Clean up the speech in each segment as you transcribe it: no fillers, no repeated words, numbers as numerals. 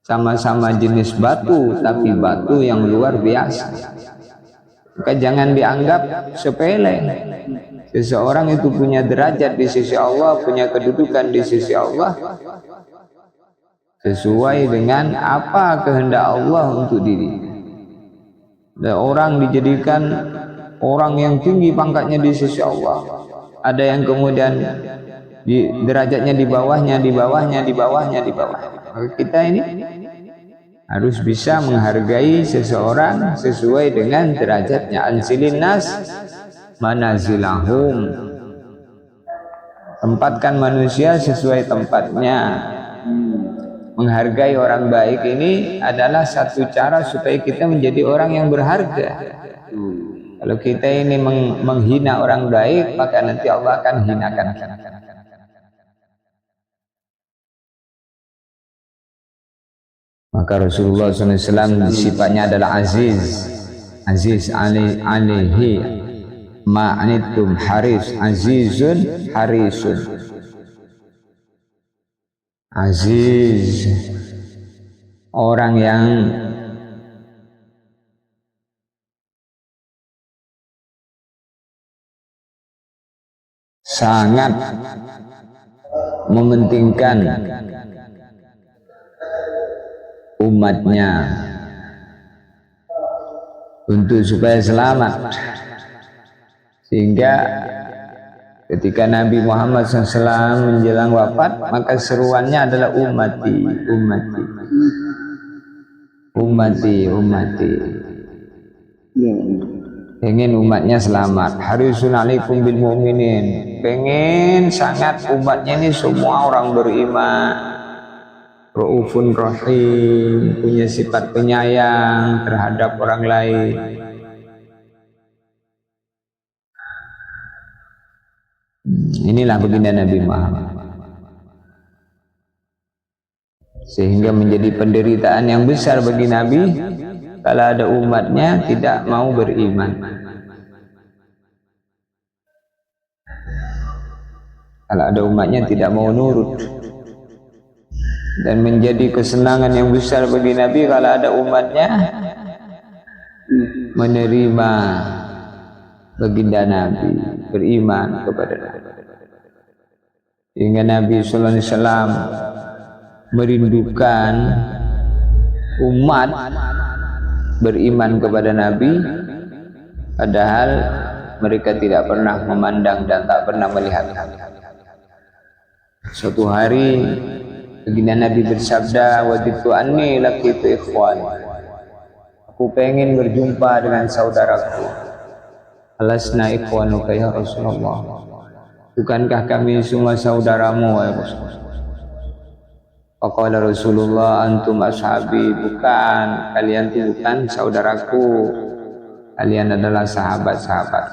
sama-sama jenis batu, tapi batu yang luar biasa. Maka jangan dianggap sepele. Seseorang itu punya derajat di sisi Allah, punya kedudukan di sisi Allah, sesuai dengan apa kehendak Allah untuk diri. Dan orang dijadikan orang yang tinggi pangkatnya di sisi Allah. Ada yang kemudian derajatnya di bawahnya. Maka kita ini harus bisa menghargai seseorang sesuai dengan derajatnya. Anzilin nas manazilahum. Tempatkan manusia sesuai tempatnya. Menghargai orang baik ini adalah satu cara supaya kita menjadi orang yang berharga. Kalau kita ini menghina orang baik, maka nanti Allah akan hinakan kita. Maka Rasulullah SAW sifatnya adalah aziz. Aziz alaihi ma'anitum haris. Azizun harisun. Aziz, orang yang sangat mementingkan umatnya untuk supaya selamat, sehingga ketika Nabi Muhammad SAW menjelang wafat, maka seruannya adalah ummati, ummati, ummati, ummati. Pengen umatnya selamat. Harisun alaikum bil mu'minin. Pengen sangat umatnya ini semua orang beriman. Ra'ufun rahim, punya sifat penyayang terhadap orang lain. Inilah baginda Nabi Muhammad. Sehingga menjadi penderitaan yang besar bagi Nabi kalau ada umatnya tidak mau beriman. Kalau ada umatnya tidak mau nurut. Dan menjadi kesenangan yang besar bagi Nabi kalau ada umatnya menerima baginda Nabi, beriman kepada Nabi. Hingga Nabi sallallahu alaihi wasallam merindukan umat beriman kepada Nabi, padahal mereka tidak pernah memandang dan tak pernah melihat. Suatu hari baginda Nabi bersabda, waditu anni laqitu ikhwan. Aku pengen berjumpa dengan saudaraku. Alasna ikhwanuka ya Rasulullah. Bukankah kami semua saudaramu ya Rasulullah? Faqala Rasulullah antum ashabi. Bukan, kalian itu bukan saudaraku, kalian adalah sahabat-sahabat.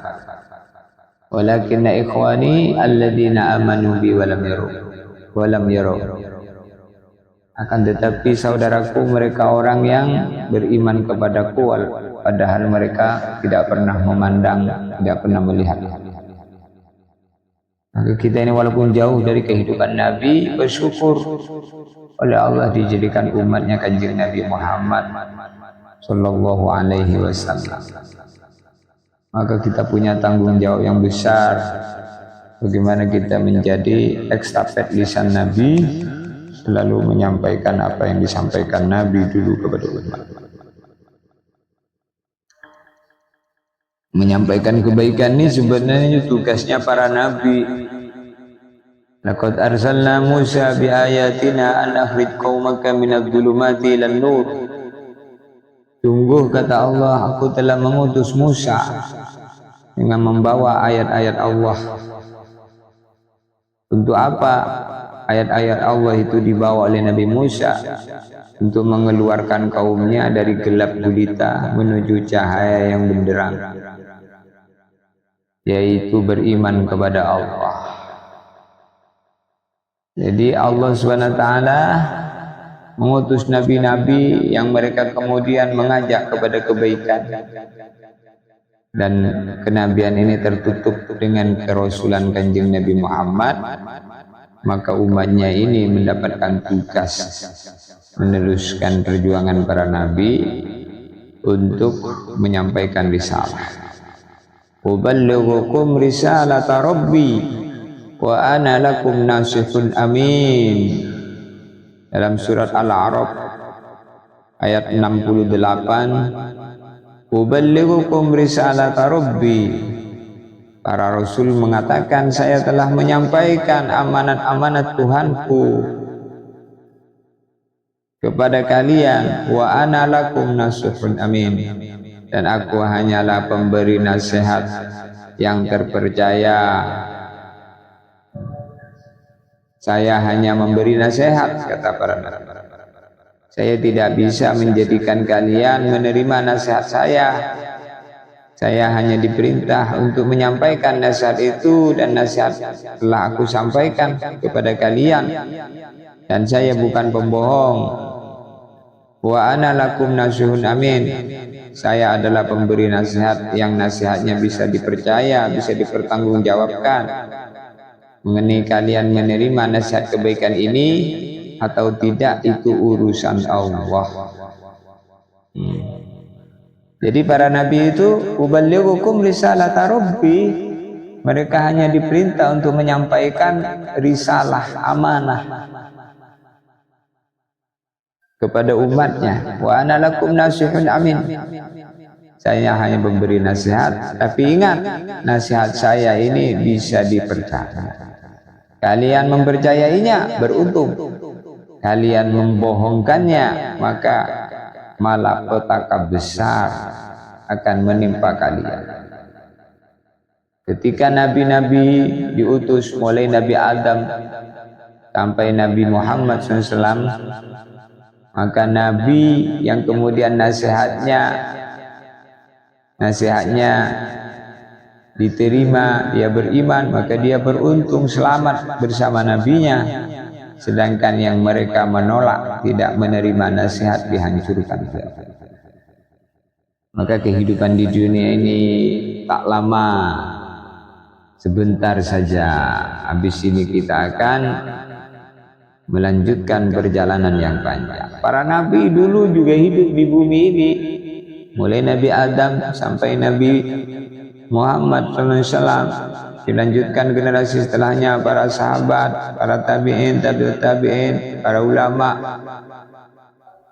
Walakinna ikhwani alladhina amanu bi walam yaru. Akan tetapi saudaraku mereka orang yang beriman kepadaku padahal mereka tidak pernah memandang, tidak pernah melihat. Maka kita ini walaupun jauh dari kehidupan Nabi, bersyukur oleh Allah dijadikan umatnya Kanjeng Nabi Muhammad sallallahu alaihi wasallam. Maka kita punya tanggung jawab yang besar bagaimana kita menjadi ekstafet lisan Nabi, selalu menyampaikan apa yang disampaikan Nabi dulu kepada umat. Menyampaikan kebaikan ini sebenarnya tugasnya para nabi. Laqad arsalna Musa bi ayatina an akhrij qaumaka minadh dhulumati ilan nur. Sungguh kata Allah, aku telah mengutus Musa dengan membawa ayat-ayat Allah. Untuk apa ayat-ayat Allah itu dibawa oleh Nabi Musa? Untuk mengeluarkan kaumnya dari gelap gulita menuju cahaya yang benderang, yaitu beriman kepada Allah. Jadi Allah SWT mengutus nabi-nabi yang mereka kemudian mengajak kepada kebaikan, dan kenabian ini tertutup dengan kerasulan Kanjeng Nabi Muhammad. Maka umatnya ini mendapatkan tugas meneruskan perjuangan para nabi untuk menyampaikan risalah. Uballighukum risalata rabbi wa ana lakum nasihun amin. Dalam surat Al-A'raf ayat 68, uballighukum risalata rabbi. Para rasul mengatakan, saya telah menyampaikan amanat-amanat Tuhanku kepada kalian, wa ana lakum nasihun amin, dan aku hanyalah pemberi nasihat yang terpercaya. Saya hanya memberi nasihat, kata para nabi. Saya tidak bisa menjadikan kalian menerima nasihat saya. Saya hanya diperintah untuk menyampaikan nasihat itu, dan nasihat telah aku sampaikan kepada kalian, dan saya bukan pembohong. Wa ana lakum nasihun amin. Saya adalah pemberi nasihat yang nasihatnya bisa dipercaya, bisa dipertanggungjawabkan. Mengenai kalian menerima nasihat kebaikan ini atau tidak, itu urusan Allah. Jadi para nabi itu uballighukum risalata rabbi, mereka hanya diperintah untuk menyampaikan risalah, amanah kepada umatnya. Wa ana lakum nasihun amin. Saya hanya memberi nasihat, tapi ingat, nasihat saya ini bisa dipercaya. Kalian mempercayainya, beruntung. Kalian membohongkannya, maka malapetaka besar akan menimpa kalian. Ketika nabi-nabi diutus, mulai Nabi Adam sampai Nabi Muhammad SAW, maka nabi yang kemudian nasihatnya diterima, dia beriman, maka dia beruntung, selamat bersama nabinya. Sedangkan yang mereka menolak, tidak menerima nasihat, dihancurkan. Maka kehidupan di dunia ini tak lama, sebentar saja. Habis ini kita akan melanjutkan perjalanan yang panjang. Para nabi dulu juga hidup di bumi ini, mulai Nabi Adam sampai Nabi Muhammad SAW, dilanjutkan generasi setelahnya, para sahabat, para tabi'in, tabi'ut tabi'in, para ulama,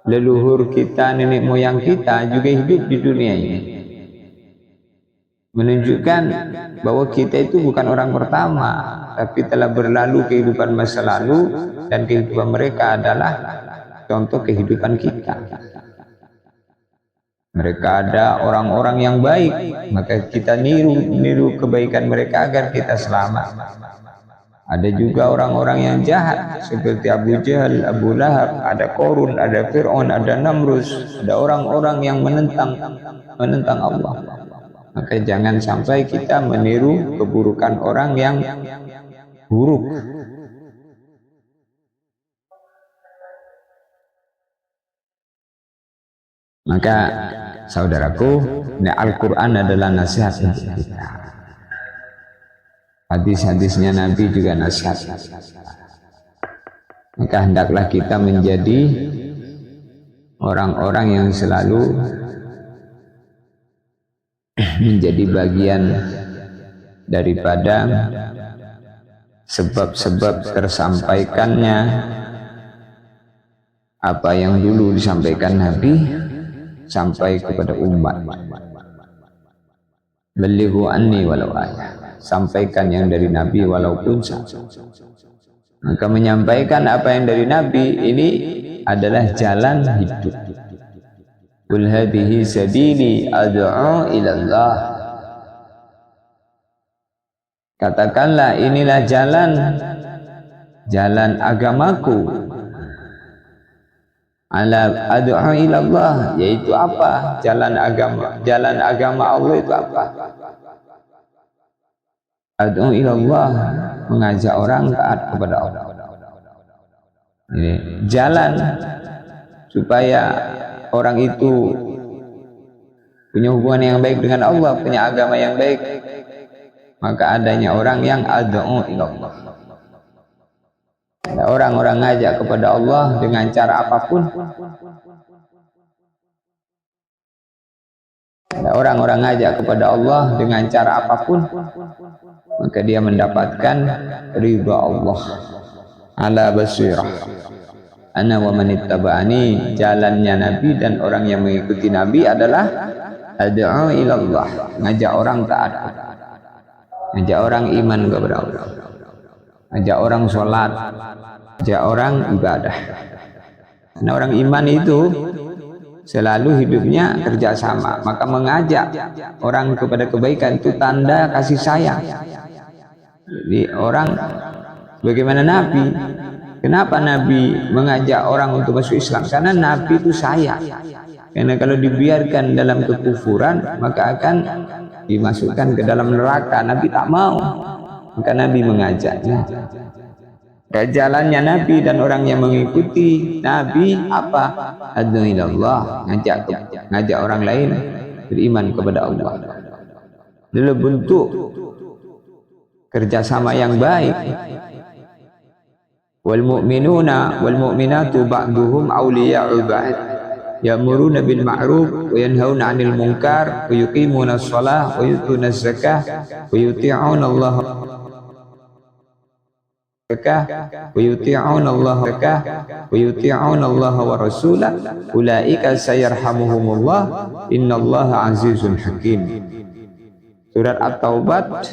leluhur kita, nenek moyang kita juga hidup di dunia ini, menunjukkan bahwa kita itu bukan orang pertama, tapi telah berlalu kehidupan masa lalu, dan kehidupan mereka adalah contoh kehidupan kita. Mereka ada orang-orang yang baik, maka kita niru kebaikan mereka agar kita selamat. Ada juga orang-orang yang jahat seperti Abu Jahal, Abu Lahab, ada Korun, ada Fir'aun, ada Namrus, ada orang-orang yang menentang Allah. Maka jangan sampai kita meniru keburukan orang yang buruk. Maka saudaraku, Al-Quran adalah nasihat untuk kita. Hadis-hadisnya Nabi juga nasihat. Maka hendaklah kita menjadi orang-orang yang selalu menjadi bagian daripada sebab-sebab tersampaikannya apa yang dulu disampaikan Nabi sampai kepada umat. Balighu anni walau ayah, sampaikan yang dari Nabi walaupun satu. Maka menyampaikan apa yang dari Nabi ini adalah jalan hidup. Qul hadhihi sabili ad'u ila Allah. Katakanlah, inilah jalan agamaku. Ala ad'u ila Allah, yaitu apa? Jalan agama Allah itu apa? Ad'u ila Allah, mengajak orang taat kepada Allah. Ini jalan supaya orang itu punya hubungan yang baik dengan Allah, punya agama yang baik. Maka adanya orang yang ad'u ila Allah. Orang-orang ngajak kepada Allah dengan cara apapun. Orang-orang ngajak kepada Allah dengan cara apapun, maka dia mendapatkan ridha Allah. Ala basirah ana wa man ittaba'ani, jalannya Nabi dan orang yang mengikuti Nabi adalah ad'u ilallah, ngajak orang taat, ngajak orang iman kepada Allah, ngajak orang sholat, ngajak orang ibadah. Karena orang iman itu selalu hidupnya kerjasama, maka mengajak orang kepada kebaikan itu tanda kasih sayang. Jadi orang bagaimana Nabi? Kenapa Nabi mengajak orang untuk masuk Islam? Karena Nabi itu sayang. Karena kalau dibiarkan dalam kekufuran, maka akan dimasukkan ke dalam neraka. Nabi tak mau, maka Nabi mengajaknya. Jalannya Nabi dan orang yang mengikuti Nabi apa? Ad'u ilallah, ngajak orang lain beriman kepada Allah. Dalam bentuk kerjasama yang baik. Wal mu'minuna wal mu'minatu ba'duhum awliya'u ba'd, ya'muruna bil ma'ruf wa yanhauna 'anil munkar wa yuqimuna shalah wa yutuna zakah wa yuti'una Allah wa yuti'una Allah wa rasulah ulaika sayarhamuhumullah innallaha azizun hakim. Surat At-Taubah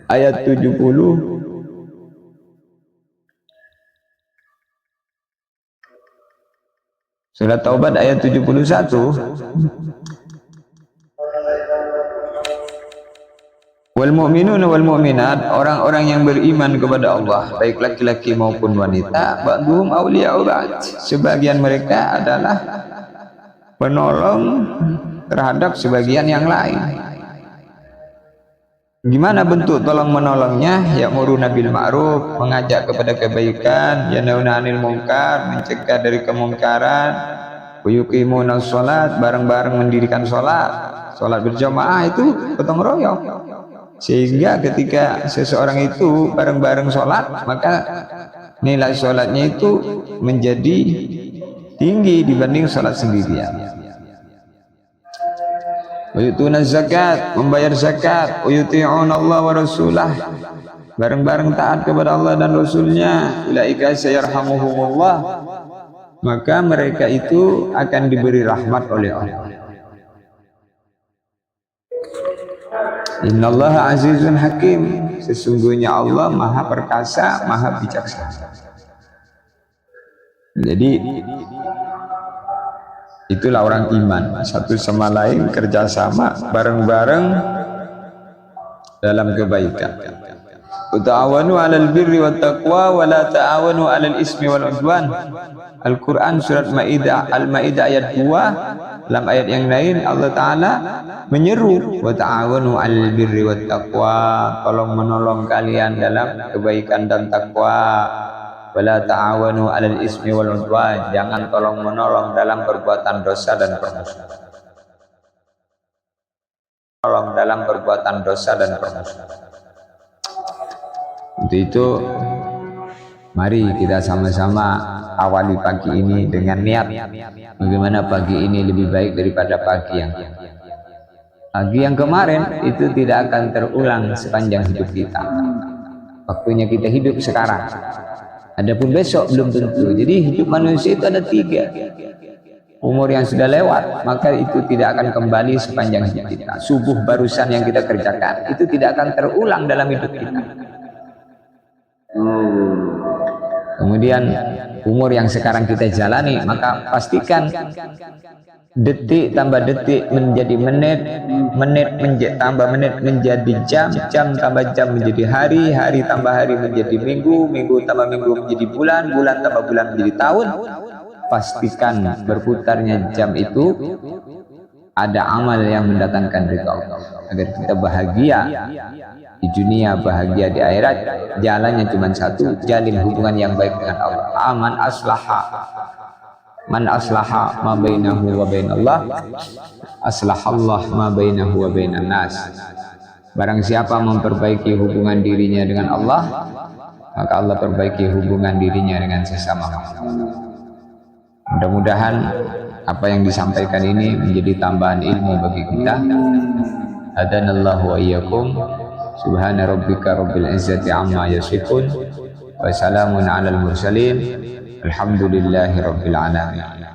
ayat 70. Surat Taubat ayat 71. Wal mu'minuna wal mu'minat, orang-orang yang beriman kepada Allah, baik laki-laki maupun wanita, ba'duhum awliya'u ba'd, sebagian mereka adalah penolong terhadap sebagian yang lain. Gimana bentuk tolong menolongnya? Ya'muruna bil ma'ruf, mengajak kepada kebaikan, yanhauna 'anil munkar, mencegah dari kemungkaran, wa yuqimuna shalat, bareng-bareng mendirikan salat. Salat berjamaah itu gotong royong. Sehingga ketika seseorang itu bareng-bareng salat, maka nilai salatnya itu menjadi tinggi dibanding salat sendirian. Wayutuna zakat, membayar zakat, wayuti'una Allah wa rasulah, bareng-bareng taat kepada Allah dan Rasulnya. Ulaika sayarhamuhumullah, maka mereka itu akan diberi rahmat oleh Allah. Innallaha azizun hakim, sesungguhnya Allah maha perkasa, maha bijaksana. Jadi itulah orang iman, satu sama lain kerjasama bareng-bareng dalam kebaikan. Ta'awanu 'alal birri wat taqwa wa la ta'awanu 'alal ismi wal 'udwan. Al-Qur'an surat Al-Maidah ayat 2. Dalam ayat yang lain Allah Ta'ala menyeru wa ta'awanu 'alal birri wat taqwa, tolong menolong kalian dalam kebaikan dan takwa. Wala ta'awanu 'alal ismi wal 'udwan, jangan tolong menolong dalam perbuatan dosa dan permusuhan. Tolong dalam perbuatan dosa dan permusuhan. Untuk itu mari kita sama-sama awali pagi ini dengan niat bagaimana pagi ini lebih baik daripada pagi yang kemarin. Itu tidak akan terulang sepanjang hidup kita. Waktunya kita hidup sekarang. Adapun besok belum tentu. Jadi hidup manusia itu ada 3. Umur yang sudah lewat, maka itu tidak akan kembali sepanjang hidup kita. Subuh barusan yang kita kerjakan, itu tidak akan terulang dalam hidup kita. Kemudian umur yang sekarang kita jalani, maka pastikan detik tambah detik menjadi menit, tambah menit menjadi jam, jam tambah jam menjadi hari, hari tambah hari menjadi minggu, minggu tambah minggu menjadi bulan, bulan tambah bulan menjadi tahun. Pastikan berputarnya jam itu ada amal yang mendatangkan ridha Allah, agar kita bahagia di dunia, bahagia di akhirat. Jalannya cuma satu, jalin hubungan yang baik dengan Allah. Man aslaha ma bainahu wa bainallah, aslahallah ma bainahu wa bainan nas. Barang siapa memperbaiki hubungan dirinya dengan Allah, maka Allah perbaiki hubungan dirinya dengan sesama makhluk. Mudah-mudahan apa yang disampaikan ini menjadi tambahan ilmu bagi kita. Hadanallahu wa iyyakum. Subhana rabbika rabbil izzati amma yasifun. Wa salamun alal mursalin. Alhamdulillahi rabbil alamin.